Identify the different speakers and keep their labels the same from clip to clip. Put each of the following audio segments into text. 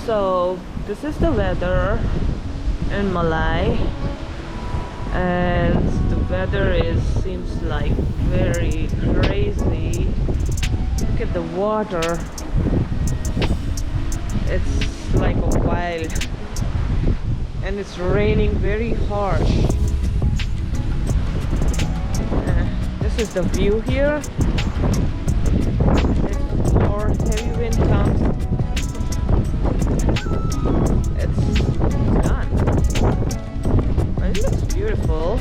Speaker 1: So this is the weather in Malay, and the weather seems like very crazy. Look at the water. It's like a wild, and it's raining very hard. This is the view here. Before heavy wind comes, it's done. But it looks beautiful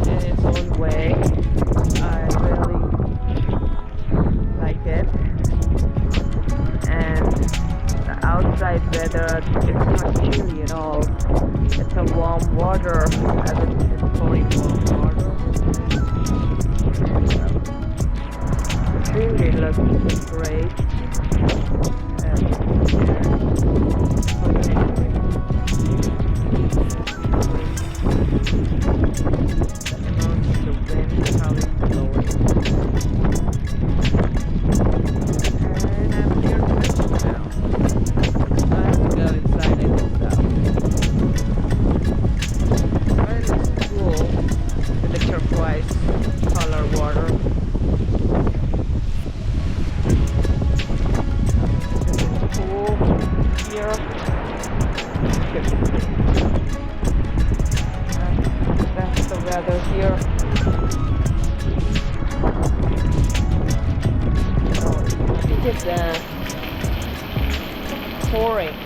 Speaker 1: in its own way. I really like it. And the outside weather, it's not chilly at all. It's a warm water, as it's flowing warm water. The scenery looks great. That's the weather here. Oh, it is pouring.